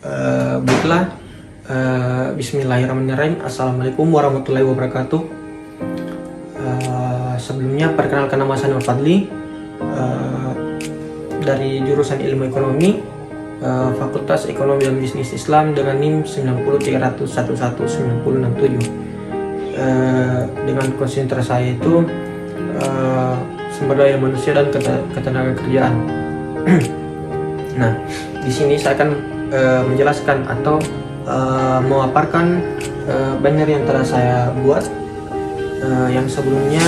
Baiklah, Bismillahirrahmanirrahim. Assalamualaikum warahmatullahi wabarakatuh. Sebelumnya perkenalkan, nama saya Nur Fadli, dari jurusan Ilmu Ekonomi, Fakultas Ekonomi dan Bisnis Islam dengan NIM 903119067. Dengan konsentrasi saya itu sumber daya manusia dan ketenaga kerjaan. Nah, di sini saya akan menjelaskan atau memaparkan banner yang telah saya buat, yang sebelumnya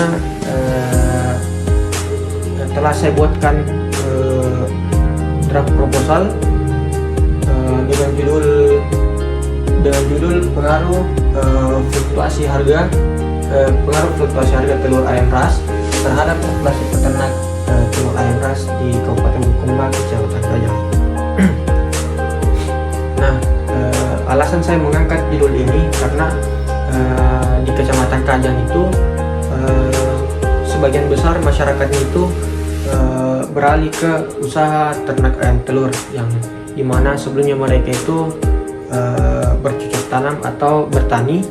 telah saya buatkan draft proposal dengan judul pengaruh fluktuasi harga telur ayam ras terhadap populasi peternak telur ayam ras di Kabupaten Bulukumba, Kecamatan Kajang. Nah, alasan saya mengangkat judul ini karena di Kecamatan Kajang itu sebagian besar masyarakatnya itu beralih ke usaha ternak ayam telur, yang dimana sebelumnya mereka itu bercocok tanam atau bertani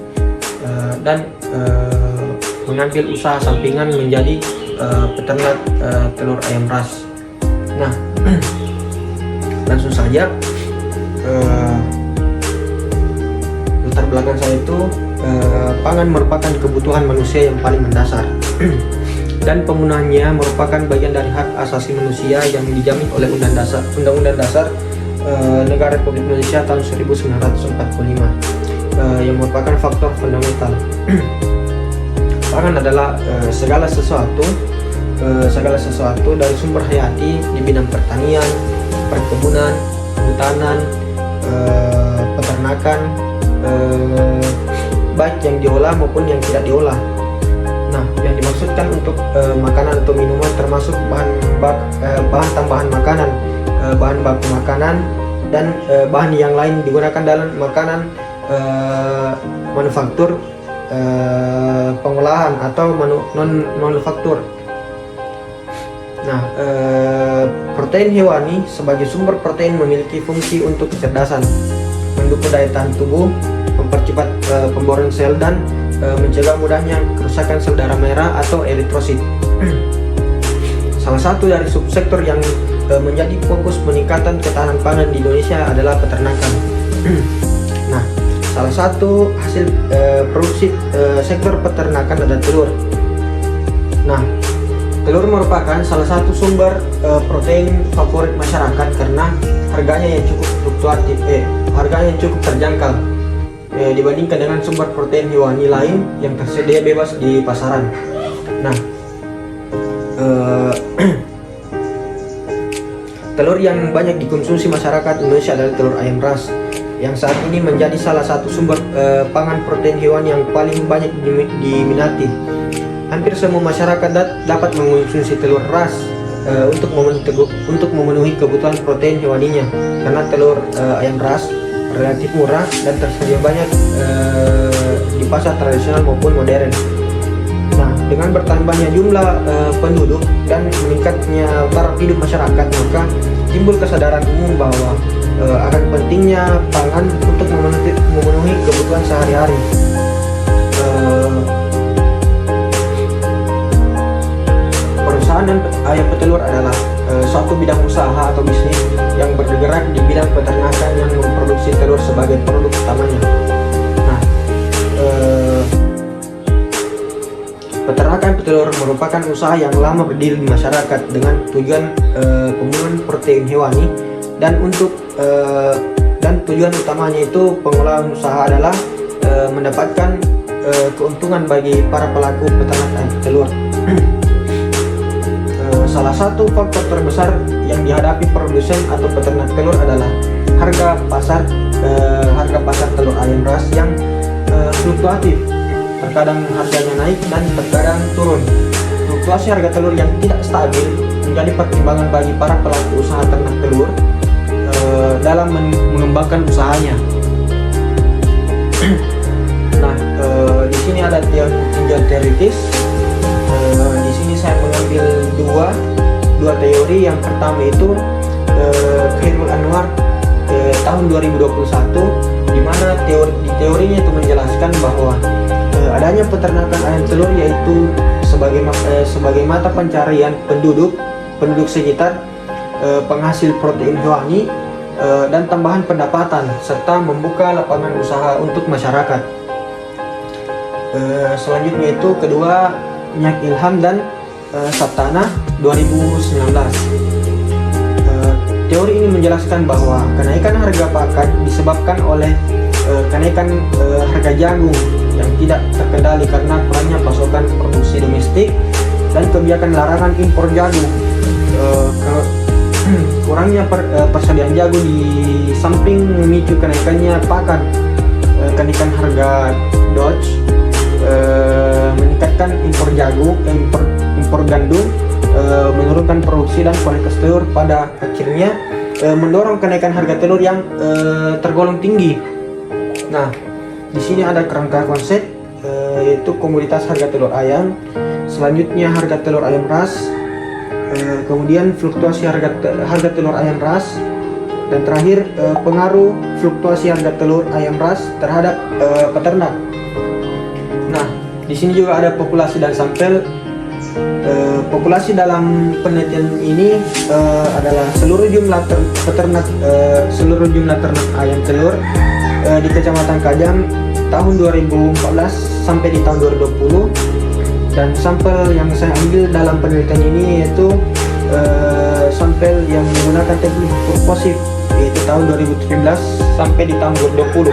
dan mengambil usaha sampingan menjadi peternak telur ayam ras. Nah, langsung saja, latar belakang saya itu pangan merupakan kebutuhan manusia yang paling mendasar dan penggunaannya merupakan bagian dari hak asasi manusia yang dijamin oleh Undang-Undang Dasar Negara Republik Indonesia tahun 1945, yang merupakan faktor fundamental. Pangan adalah segala sesuatu dari sumber hayati di bidang pertanian, perkebunan, kehutanan, peternakan, baik yang diolah maupun yang tidak diolah. Nah, yang dimaksudkan untuk makanan atau minuman termasuk bahan tambahan makanan, bahan baku makanan, dan bahan yang lain digunakan dalam makanan manufaktur, pengolahan atau non-manufaktur. Nah, protein hewani sebagai sumber protein memiliki fungsi untuk kecerdasan, mendukung daya tahan tubuh, mempercepat pembuahan sel, dan mencegah mudahnya kerusakan sel darah merah atau eritrosit. Salah satu dari subsektor yang menjadi fokus peningkatan ketahanan pangan di Indonesia adalah peternakan. Nah, salah satu hasil produksi sektor peternakan adalah telur. Nah, telur merupakan salah satu sumber protein favorit masyarakat karena harganya yang cukup fluktuatif, harganya yang cukup terjangkau dibandingkan dengan sumber protein hewani lain yang tersedia bebas di pasaran. Nah, telur yang banyak dikonsumsi masyarakat Indonesia adalah telur ayam ras, yang saat ini menjadi salah satu sumber pangan protein hewani yang paling banyak diminati. Hampir semua masyarakat dapat mengonsumsi telur ras untuk memenuhi kebutuhan protein hewaninya, karena telur ayam ras relatif murah dan tersedia banyak di pasar tradisional maupun modern. Nah, dengan bertambahnya jumlah penduduk dan meningkatnya taraf hidup masyarakat, maka timbul kesadaran umum bahwa akan pentingnya pangan untuk memenuhi kebutuhan sehari-hari. Perusahaan dan ayam petelur adalah suatu bidang usaha atau bisnis yang bergerak di bidang peternakan yang memproduksi telur sebagai produk utamanya. Nah, peternakan petelur merupakan usaha yang lama berdiri di masyarakat dengan tujuan pembuahan protein hewani, dan tujuan utamanya itu pengolahan usaha adalah mendapatkan keuntungan bagi para pelaku peternakan telur. Salah satu faktor terbesar yang dihadapi produsen atau peternak telur adalah harga pasar telur ayam ras yang fluktuatif. Terkadang harganya naik dan terkadang turun. Fluktuasi harga telur yang tidak stabil menjadi pertimbangan bagi para pelaku usaha ternak telur dalam mengembangkan usahanya. Nah, di sini ada tinjauan teoritis. Di sini saya mengambil dua teori. Yang pertama itu Khairul Anwar tahun 2021, di mana teorinya itu menjelaskan bahwa adanya peternakan ayam telur yaitu sebagai mata pencarian penduduk sekitar, penghasil protein hewani, dan tambahan pendapatan serta membuka lapangan usaha untuk masyarakat. Selanjutnya itu kedua, Minyak Ilham dan Saptanah 2019. Teori ini menjelaskan bahwa kenaikan harga pakan disebabkan oleh kenaikan harga jagung yang tidak terkendali karena kurangnya pasokan produksi domestik dan kebijakan larangan impor jagung. Kurangnya persediaan jagung di samping memicu kenaikannya pakan, kenaikan harga Dodge, meningkatkan impor jagung, impor gandum, menurunkan produksi dan kualitas telur, pada akhirnya mendorong kenaikan harga telur yang tergolong tinggi. Nah, di sini ada kerangka konsep, yaitu komoditas harga telur ayam, selanjutnya harga telur ayam ras, kemudian fluktuasi harga telur ayam ras, dan terakhir pengaruh fluktuasi harga telur ayam ras terhadap peternak. Nah, di sini juga ada populasi dan sampel. Populasi dalam penelitian ini adalah seluruh jumlah ternak ayam telur di Kecamatan Kajang tahun 2014 sampai di tahun 2020, dan sampel yang saya ambil dalam penelitian ini yaitu sampel yang menggunakan teknik purposif, yaitu tahun 2017 sampai di tahun 2020.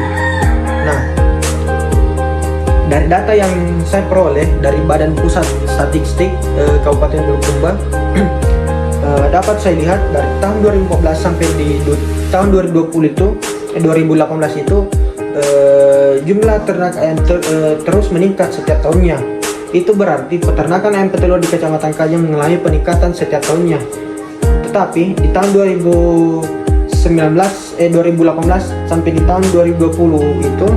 Nah, dari data yang saya peroleh dari Badan Pusat Statistik Kabupaten Bulukumba, dapat saya lihat dari tahun 2014 sampai di tahun 2018 itu jumlah ternak ayam terus meningkat setiap tahunnya. Itu berarti peternakan ayam petelur di Kecamatan Kajang mengalami peningkatan setiap tahunnya. Tetapi di tahun 2018 sampai di tahun 2020 itu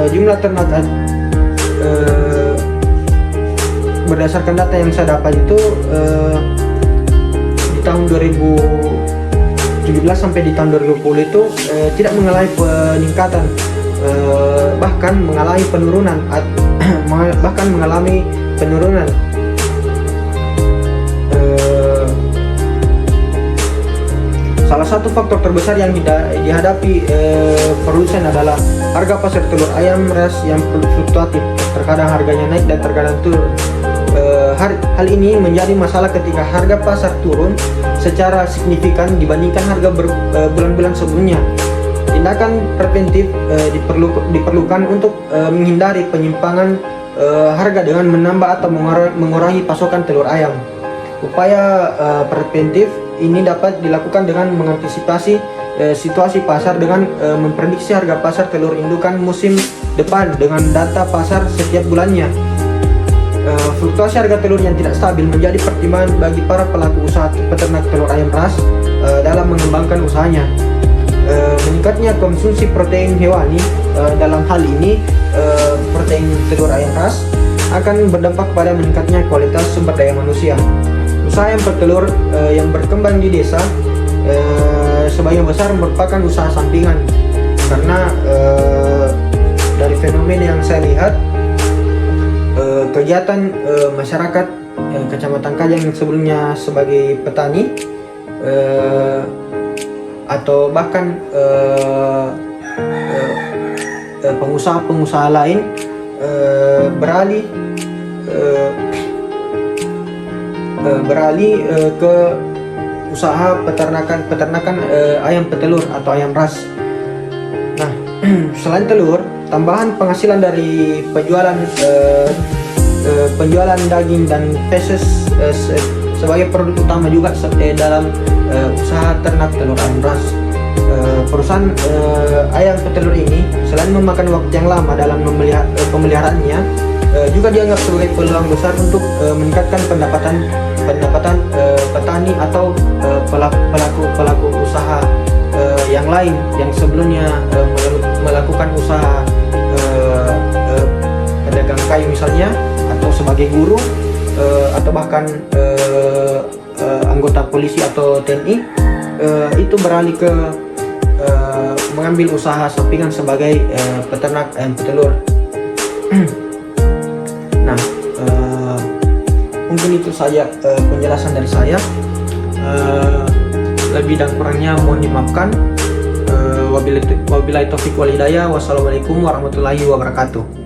jumlah ternak berdasarkan data yang saya dapat itu di tahun 2017 sampai di tahun 2020 itu tidak mengalami peningkatan, bahkan mengalami penurunan. Salah satu faktor terbesar yang dihadapi produsen adalah harga pasar telur ayam ras yang fluktuatif. Terkadang harganya naik dan terkadang turun. Hal ini menjadi masalah ketika harga pasar turun secara signifikan dibandingkan harga bulan-bulan sebelumnya. Tindakan preventif diperlukan untuk menghindari penyimpangan harga dengan menambah atau mengurangi pasokan telur ayam. Upaya preventif ini dapat dilakukan dengan mengantisipasi situasi pasar dengan memprediksi harga pasar telur indukan musim depan dengan data pasar setiap bulannya. Fluktuasi harga telur yang tidak stabil menjadi pertimbangan bagi para pelaku usaha peternak telur ayam ras dalam mengembangkan usahanya. Meningkatnya konsumsi protein hewani, dalam hal ini protein telur ayam ras, akan berdampak pada meningkatnya kualitas sumber daya manusia. Usaha ayam petelur yang berkembang di desa sebagian besar merupakan usaha sampingan, karena dari fenomena yang saya lihat, kegiatan masyarakat Kecamatan Kajang yang sebelumnya sebagai petani atau bahkan pengusaha-pengusaha lain beralih ke usaha peternakan ayam petelur atau ayam ras. Nah, selain telur, tambahan penghasilan dari penjualan daging dan feses sebagai produk utama juga dalam usaha ternak telur ayam ras. Perusahaan ayam petelur ini selain memakan waktu yang lama dalam pemeliharaannya, juga dianggap sebagai peluang besar untuk meningkatkan pendapatan petani atau pelaku usaha yang lain yang sebelumnya melakukan usaha pedagang kayu misalnya, atau sebagai guru, atau bahkan anggota polisi atau TNI, itu beralih ke mengambil usaha sampingan sebagai peternak ayam petelur. Nah, mungkin itu saja penjelasan dari saya. Lebih dan kurangnya mohon dimaafkan. Wabillahi taufiq wal hidayah. Wassalamualaikum warahmatullahi wabarakatuh.